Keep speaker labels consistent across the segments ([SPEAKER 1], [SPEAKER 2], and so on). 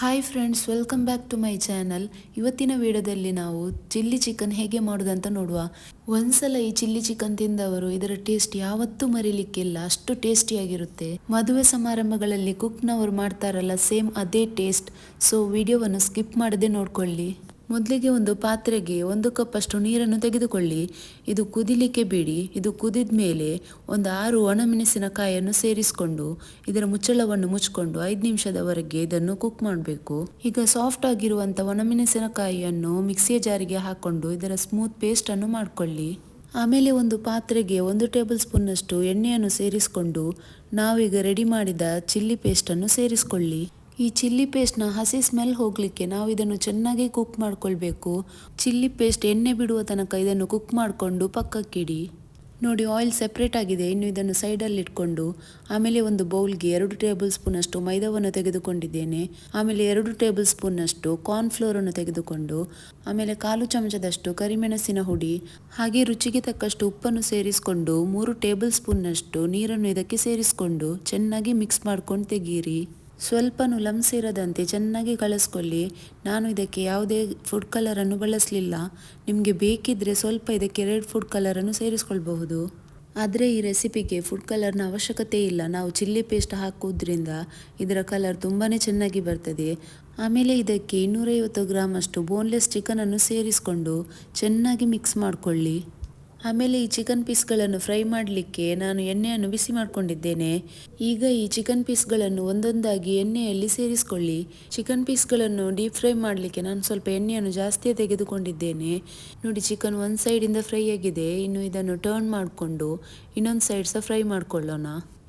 [SPEAKER 1] Hi friends, welcome back to my channel. ಇವತ್ತಿನ ವಿಡಿಯೋದಲ್ಲಿ ನಾವು ಚಿಲ್ಲಿ ಚಿಕನ್ ಹೇಗೆ ಮಾಡೋದಂತ ನೋಡುವ. ಒಂದ್ಸಲ ಈ ಚಿಲ್ಲಿ ಚಿಕನ್ ತಿಂದವರು ಇದರ ಟೇಸ್ಟ್ ಯಾವತ್ತೂ ಮರಿಲಿಕ್ಕಿಲ್ಲ, ಅಷ್ಟು ಟೇಸ್ಟಿಯಾಗಿರುತ್ತೆ. ಮದುವೆ ಸಮಾರಂಭಗಳಲ್ಲಿ ಕುಕ್ನವರು ಮಾಡ್ತಾರಲ್ಲ, ಸೇಮ್ ಅದೇ ಟೇಸ್ಟ್. ಸೊ ವಿಡಿಯೋವನ್ನು ಸ್ಕಿಪ್ ಮಾಡದೆ ನೋಡ್ಕೊಳ್ಳಿ. ಮೊದಲಿಗೆ ಒಂದು ಪಾತ್ರೆಗೆ 1 ಕಪ್ ಅಷ್ಟು ನೀರನ್ನು ತೆಗೆದುಕೊಳ್ಳಿ. ಇದು ಕುದಿಲಿಕ್ಕೆ ಬಿಡಿ. ಇದು ಕುದಿದ ಮೇಲೆ ಒಂದು 6 ಒಣಮೆಣಸಿನಕಾಯಿಯನ್ನು ಸೇರಿಸಿಕೊಂಡು ಇದರ ಮುಚ್ಚಳವನ್ನು ಮುಚ್ಚಿಕೊಂಡು 5 ನಿಮಿಷದವರೆಗೆ ಇದನ್ನು ಕುಕ್ ಮಾಡಬೇಕು. ಈಗ ಸಾಫ್ಟ್ ಆಗಿರುವಂಥ ಒಣಮೆಣಸಿನಕಾಯಿಯನ್ನು ಮಿಕ್ಸಿಯ ಜಾರಿಗೆ ಹಾಕೊಂಡು ಇದರ ಸ್ಮೂತ್ ಪೇಸ್ಟನ್ನು ಮಾಡಿಕೊಳ್ಳಿ. ಆಮೇಲೆ ಒಂದು ಪಾತ್ರೆಗೆ 1 ಟೇಬಲ್ ಸ್ಪೂನ್ನಷ್ಟು ಎಣ್ಣೆಯನ್ನು ಸೇರಿಸಿಕೊಂಡು ನಾವೀಗ ರೆಡಿ ಮಾಡಿದ ಚಿಲ್ಲಿ ಪೇಸ್ಟನ್ನು ಸೇರಿಸ್ಕೊಳ್ಳಿ. ಈ ಚಿಲ್ಲಿ ಪೇಸ್ಟ್ನ ಹಸಿ ಸ್ಮೆಲ್ ಹೋಗಲಿಕ್ಕೆ ನಾವು ಇದನ್ನು ಚೆನ್ನಾಗಿ ಕುಕ್ ಮಾಡ್ಕೊಳ್ಬೇಕು. ಚಿಲ್ಲಿ ಪೇಸ್ಟ್ ಎಣ್ಣೆ ಬಿಡುವ ತನಕ ಇದನ್ನು ಕುಕ್ ಮಾಡಿಕೊಂಡು ಪಕ್ಕಕ್ಕಿಡಿ. ನೋಡಿ, ಆಯಿಲ್ ಸೆಪ್ರೇಟ್ ಆಗಿದೆ. ಇನ್ನು ಇದನ್ನು ಸೈಡಲ್ಲಿ ಇಟ್ಕೊಂಡು ಆಮೇಲೆ ಒಂದು ಬೌಲ್ಗೆ 2 ಟೇಬಲ್ ಸ್ಪೂನಷ್ಟು ಮೈದಾವನ್ನು ತೆಗೆದುಕೊಂಡಿದ್ದೇನೆ. ಆಮೇಲೆ 2 ಟೇಬಲ್ ಸ್ಪೂನ್ನಷ್ಟು ಕಾರ್ನ್ಫ್ಲೋರನ್ನು ತೆಗೆದುಕೊಂಡು ಆಮೇಲೆ 1/4 ಚಮಚದಷ್ಟು ಕರಿಮೆಣಸಿನ ಹುಡಿ ಹಾಗೆ ರುಚಿಗೆ ತಕ್ಕಷ್ಟು ಉಪ್ಪನ್ನು ಸೇರಿಸಿಕೊಂಡು 3 ಟೇಬಲ್ ಸ್ಪೂನ್ನಷ್ಟು ನೀರನ್ನು ಇದಕ್ಕೆ ಸೇರಿಸಿಕೊಂಡು ಚೆನ್ನಾಗಿ ಮಿಕ್ಸ್ ಮಾಡ್ಕೊಂಡು ತೆಗೀರಿ. ಸ್ವಲ್ಪನೂ ಲಮ್ಸ್ ಇರದಂತೆ ಚೆನ್ನಾಗಿ ಕಳಿಸ್ಕೊಳ್ಳಿ. ನಾನು ಇದಕ್ಕೆ ಯಾವುದೇ ಫುಡ್ ಕಲರನ್ನು ಬಳಸಲಿಲ್ಲ. ನಿಮಗೆ ಬೇಕಿದ್ದರೆ ಸ್ವಲ್ಪ ಇದಕ್ಕೆ ರೆಡ್ ಫುಡ್ ಕಲರನ್ನು ಸೇರಿಸ್ಕೊಳ್ಬಹುದು. ಆದರೆ ಈ ರೆಸಿಪಿಗೆ ಫುಡ್ ಕಲರ್ನ ಅವಶ್ಯಕತೆ ಇಲ್ಲ. ನಾವು ಚಿಲ್ಲಿ ಪೇಸ್ಟ್ ಹಾಕುವುದರಿಂದ ಇದರ ಕಲರ್ ತುಂಬಾ ಚೆನ್ನಾಗಿ ಬರ್ತದೆ. ಆಮೇಲೆ ಇದಕ್ಕೆ 250 ಗ್ರಾಮ್ ಅಷ್ಟು ಬೋನ್ಲೆಸ್ ಚಿಕನನ್ನು ಸೇರಿಸ್ಕೊಂಡು ಚೆನ್ನಾಗಿ ಮಿಕ್ಸ್ ಮಾಡಿಕೊಳ್ಳಿ. ಆಮೇಲೆ ಈ ಚಿಕನ್ ಪೀಸ್ಗಳನ್ನು ಫ್ರೈ ಮಾಡಲಿಕ್ಕೆ ನಾನು ಎಣ್ಣೆಯನ್ನು ಬಿಸಿ ಮಾಡಿಕೊಂಡಿದ್ದೇನೆ. ಈಗ ಈ ಚಿಕನ್ ಪೀಸ್ಗಳನ್ನು ಒಂದೊಂದಾಗಿ ಎಣ್ಣೆಯಲ್ಲಿ ಸೇರಿಸ್ಕೊಳ್ಳಿ. ಚಿಕನ್ ಪೀಸ್ಗಳನ್ನು ಡೀಪ್ ಫ್ರೈ ಮಾಡಲಿಕ್ಕೆ ನಾನು ಸ್ವಲ್ಪ ಎಣ್ಣೆಯನ್ನು ಜಾಸ್ತಿಯೇ ತೆಗೆದುಕೊಂಡಿದ್ದೇನೆ. ನೋಡಿ, ಚಿಕನ್ ಒಂದು ಸೈಡಿಂದ ಫ್ರೈ ಆಗಿದೆ. ಇನ್ನು ಇದನ್ನು ಟರ್ನ್ ಮಾಡಿಕೊಂಡು ಇನ್ನೊಂದು ಸೈಡ್ ಸಹ ಫ್ರೈ ಮಾಡ್ಕೊಳ್ಳೋಣ.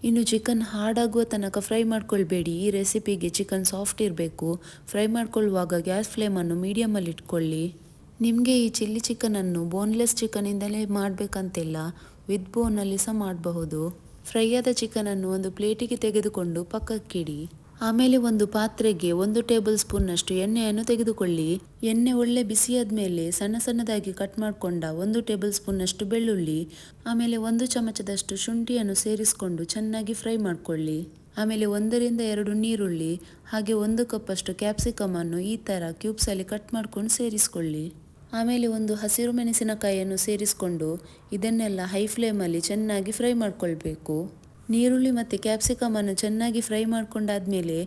[SPEAKER 1] ಇನ್ನು ಚಿಕನ್ ಹಾರ್ಡಾಗುವ ತನಕ ಫ್ರೈ ಮಾಡ್ಕೊಳ್ಬೇಡಿ. ಈ ರೆಸಿಪಿಗೆ ಚಿಕನ್ ಸಾಫ್ಟ್ ಇರಬೇಕು. ಫ್ರೈ ಮಾಡ್ಕೊಳ್ಳುವಾಗ ಗ್ಯಾಸ್ ಫ್ಲೇಮನ್ನು ಮೀಡಿಯಮಲ್ಲಿ ಇಟ್ಕೊಳ್ಳಿ. ನಿಮಗೆ ಈ ಚಿಲ್ಲಿ ಚಿಕನನ್ನು ಬೋನ್ಲೆಸ್ ಚಿಕನಿಂದಲೇ ಮಾಡಬೇಕಂತಿಲ್ಲ, ವಿತ್ ಬೋನಲ್ಲಿ ಸಹ ಮಾಡಬಹುದು. ಫ್ರೈ ಆದ ಚಿಕನನ್ನು ಒಂದು ಪ್ಲೇಟಿಗೆ ತೆಗೆದುಕೊಂಡು ಪಕ್ಕಕ್ಕಿಡಿ. ಆಮೇಲೆ ಒಂದು ಪಾತ್ರೆಗೆ 1 ಟೇಬಲ್ ಸ್ಪೂನ್ನಷ್ಟು ಎಣ್ಣೆಯನ್ನು ತೆಗೆದುಕೊಳ್ಳಿ. ಎಣ್ಣೆ ಒಳ್ಳೆ ಬಿಸಿಯಾದ ಮೇಲೆ ಸಣ್ಣ ಸಣ್ಣದಾಗಿ ಕಟ್ ಮಾಡಿಕೊಂಡ 1 ಟೇಬಲ್ ಸ್ಪೂನ್ನಷ್ಟು ಬೆಳ್ಳುಳ್ಳಿ ಆಮೇಲೆ 1 ಚಮಚದಷ್ಟು ಶುಂಠಿಯನ್ನು ಸೇರಿಸಿಕೊಂಡು ಚೆನ್ನಾಗಿ ಫ್ರೈ ಮಾಡಿಕೊಳ್ಳಿ. ಆಮೇಲೆ 1 ರಿಂದ 2 ನೀರುಳ್ಳಿ ಹಾಗೆ 1 ಕಪ್ ಅಷ್ಟು ಕ್ಯಾಪ್ಸಿಕಮ್ ಅನ್ನು ಈ ಥರ ಕ್ಯೂಬ್ಸಲ್ಲಿ ಕಟ್ ಮಾಡ್ಕೊಂಡು ಸೇರಿಸ್ಕೊಳ್ಳಿ. ಆಮೇಲೆ ಒಂದು ಹಸಿರು ಮೆಣಸಿನಕಾಯಿಯನ್ನು ಸೇರಿಸ್ಕೊಂಡು ಇದನ್ನೆಲ್ಲ ಹೈ ಫ್ಲೇಮಲ್ಲಿ ಚೆನ್ನಾಗಿ ಫ್ರೈ ಮಾಡ್ಕೊಳ್ಬೇಕು. ನೀರುಳ್ಳಿ ಮತ್ತು ಕ್ಯಾಪ್ಸಿಕಮನ್ನು ಚೆನ್ನಾಗಿ ಫ್ರೈ ಮಾಡ್ಕೊಂಡಾದ್ಮೇಲೆ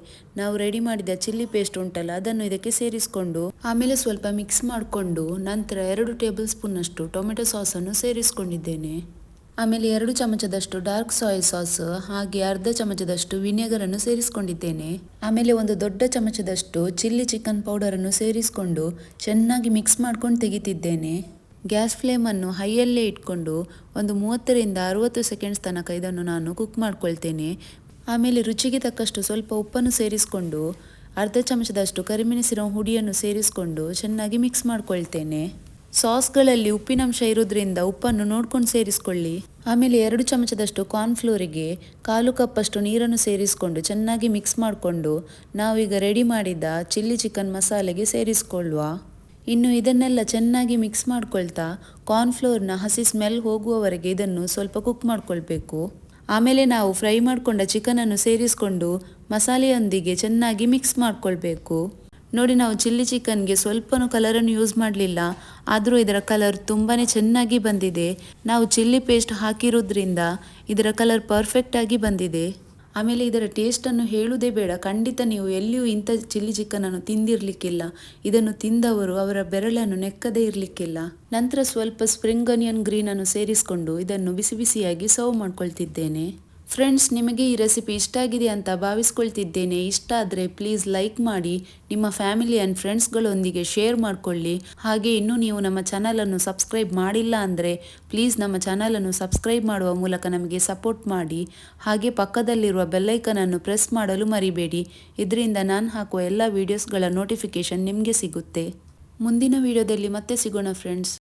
[SPEAKER 1] ನಾವು ರೆಡಿ ಮಾಡಿದ ಚಿಲ್ಲಿ ಪೇಸ್ಟ್ ಉಂಟಲ್ಲ, ಅದನ್ನು ಇದಕ್ಕೆ ಸೇರಿಸ್ಕೊಂಡು ಆಮೇಲೆ ಸ್ವಲ್ಪ ಮಿಕ್ಸ್ ಮಾಡಿಕೊಂಡು ನಂತರ 2 ಟೇಬಲ್ ಸ್ಪೂನ್ನಷ್ಟು ಟೊಮೆಟೊ ಸಾಸನ್ನು ಸೇರಿಸ್ಕೊಂಡಿದ್ದೇನೆ. ಆಮೇಲೆ 2 ಚಮಚದಷ್ಟು ಡಾರ್ಕ್ ಸೋಯಾ ಸಾಸ್ ಹಾಗೆ ಅರ್ಧ ಚಮಚದಷ್ಟು ವಿನೆಗರನ್ನು ಸೇರಿಸ್ಕೊಂಡಿದ್ದೇನೆ. ಆಮೇಲೆ ಒಂದು ದೊಡ್ಡ ಚಮಚದಷ್ಟು ಚಿಲ್ಲಿ ಚಿಕನ್ ಪೌಡರನ್ನು ಸೇರಿಸ್ಕೊಂಡು ಚೆನ್ನಾಗಿ ಮಿಕ್ಸ್ ಮಾಡ್ಕೊಂಡು ತೆಗಿತಿದ್ದೇನೆ. ಗ್ಯಾಸ್ ಫ್ಲೇಮನ್ನು ಹೈಯಲ್ಲೇ ಇಟ್ಕೊಂಡು ಒಂದು 30 ರಿಂದ 60 ಸೆಕೆಂಡ್ಸ್ ತನಕ ಇದನ್ನು ನಾನು ಕುಕ್ ಮಾಡ್ಕೊಳ್ತೇನೆ. ಆಮೇಲೆ ರುಚಿಗೆ ತಕ್ಕಷ್ಟು ಸ್ವಲ್ಪ ಉಪ್ಪನ್ನು ಸೇರಿಸ್ಕೊಂಡು ಅರ್ಧ ಚಮಚದಷ್ಟು ಕರಿಮೆಣಸಿನ ಹುಡಿಯನ್ನು ಸೇರಿಸ್ಕೊಂಡು ಚೆನ್ನಾಗಿ ಮಿಕ್ಸ್ ಮಾಡ್ಕೊಳ್ತೇನೆ. ಸಾಸ್ಗಳಲ್ಲಿ ಉಪ್ಪಿನಂಶ ಇರೋದ್ರಿಂದ ಉಪ್ಪನ್ನು ನೋಡ್ಕೊಂಡು ಸೇರಿಸ್ಕೊಳ್ಳಿ. ಆಮೇಲೆ 2 ಚಮಚದಷ್ಟು ಕಾರ್ನ್ಫ್ಲೋರಿಗೆ 1/4 ಕಪ್ ಅಷ್ಟು ನೀರನ್ನು ಸೇರಿಸ್ಕೊಂಡು ಚೆನ್ನಾಗಿ ಮಿಕ್ಸ್ ಮಾಡಿಕೊಂಡು ನಾವೀಗ ರೆಡಿ ಮಾಡಿದ ಚಿಲ್ಲಿ ಚಿಕನ್ ಮಸಾಲೆಗೆ ಸೇರಿಸ್ಕೊಳ್ಳುವ. ಇನ್ನು ಇದನ್ನೆಲ್ಲ ಚೆನ್ನಾಗಿ ಮಿಕ್ಸ್ ಮಾಡ್ಕೊಳ್ತಾ ಕಾರ್ನ್ಫ್ಲೋರ್ನ ಹಸಿ ಸ್ಮೆಲ್ ಹೋಗುವವರೆಗೆ ಇದನ್ನು ಸ್ವಲ್ಪ ಕುಕ್ ಮಾಡ್ಕೊಳ್ಬೇಕು. ಆಮೇಲೆ ನಾವು ಫ್ರೈ ಮಾಡಿಕೊಂಡ ಚಿಕನನ್ನು ಸೇರಿಸ್ಕೊಂಡು ಮಸಾಲೆಯೊಂದಿಗೆ ಚೆನ್ನಾಗಿ ಮಿಕ್ಸ್ ಮಾಡ್ಕೊಳ್ಬೇಕು. ನೋಡಿ, ನಾವು ಚಿಲ್ಲಿ ಚಿಕನ್ಗೆ ಸ್ವಲ್ಪನೂ ಕಲರನ್ನು ಯೂಸ್ ಮಾಡಲಿಲ್ಲ, ಆದರೂ ಇದರ ಕಲರ್ ತುಂಬಾ ಚೆನ್ನಾಗಿ ಬಂದಿದೆ. ನಾವು ಚಿಲ್ಲಿ ಪೇಸ್ಟ್ ಹಾಕಿರೋದ್ರಿಂದ ಇದರ ಕಲರ್ ಪರ್ಫೆಕ್ಟಾಗಿ ಬಂದಿದೆ. ಆಮೇಲೆ ಇದರ ಟೇಸ್ಟನ್ನು ಹೇಳುವುದೇ ಬೇಡ. ಖಂಡಿತ ನೀವು ಎಲ್ಲಿಯೂ ಇಂಥ ಚಿಲ್ಲಿ ಚಿಕನನ್ನು ತಿಂದಿರಲಿಕ್ಕಿಲ್ಲ. ಇದನ್ನು ತಿಂದವರು ಅವರ ಬೆರಳನ್ನು ನೆಕ್ಕದೇ ಇರಲಿಕ್ಕಿಲ್ಲ. ನಂತರ ಸ್ವಲ್ಪ ಸ್ಪ್ರಿಂಗ್ ಆನಿಯನ್ ಗ್ರೀನನ್ನು ಸೇರಿಸ್ಕೊಂಡು ಇದನ್ನು ಬಿಸಿ ಬಿಸಿಯಾಗಿ ಸರ್ವ್ ಮಾಡ್ಕೊಳ್ತಿದ್ದೇನೆ. ಫ್ರೆಂಡ್ಸ್, ನಿಮಗೆ ಈ ರೆಸಿಪಿ ಇಷ್ಟ ಆಗಿದೆ ಅಂತ ಭಾವಿಸ್ಕೊಳ್ತಿದ್ದೇನೆ. ಇಷ್ಟ ಆದರೆ ಪ್ಲೀಸ್ ಲೈಕ್ ಮಾಡಿ, ನಿಮ್ಮ ಫ್ಯಾಮಿಲಿ ಆ್ಯಂಡ್ ಫ್ರೆಂಡ್ಸ್ಗಳೊಂದಿಗೆ ಶೇರ್ ಮಾಡಿಕೊಳ್ಳಿ. ಹಾಗೆ ಇನ್ನೂ ನೀವು ನಮ್ಮ ಚಾನಲನ್ನು ಸಬ್ಸ್ಕ್ರೈಬ್ ಮಾಡಿಲ್ಲ ಅಂದರೆ ಪ್ಲೀಸ್ ನಮ್ಮ ಚಾನಲನ್ನು ಸಬ್ಸ್ಕ್ರೈಬ್ ಮಾಡುವ ಮೂಲಕ ನಮಗೆ ಸಪೋರ್ಟ್ ಮಾಡಿ. ಹಾಗೆ ಪಕ್ಕದಲ್ಲಿರುವ ಬೆಲ್ಲೈಕನನ್ನು ಪ್ರೆಸ್ ಮಾಡಲು ಮರಿಬೇಡಿ. ಇದರಿಂದ ನಾನು ಹಾಕುವ ಎಲ್ಲ ವೀಡಿಯೋಸ್ಗಳ ನೋಟಿಫಿಕೇಷನ್ ನಿಮಗೆ ಸಿಗುತ್ತೆ. ಮುಂದಿನ ವಿಡಿಯೋದಲ್ಲಿ ಮತ್ತೆ ಸಿಗೋಣ ಫ್ರೆಂಡ್ಸ್.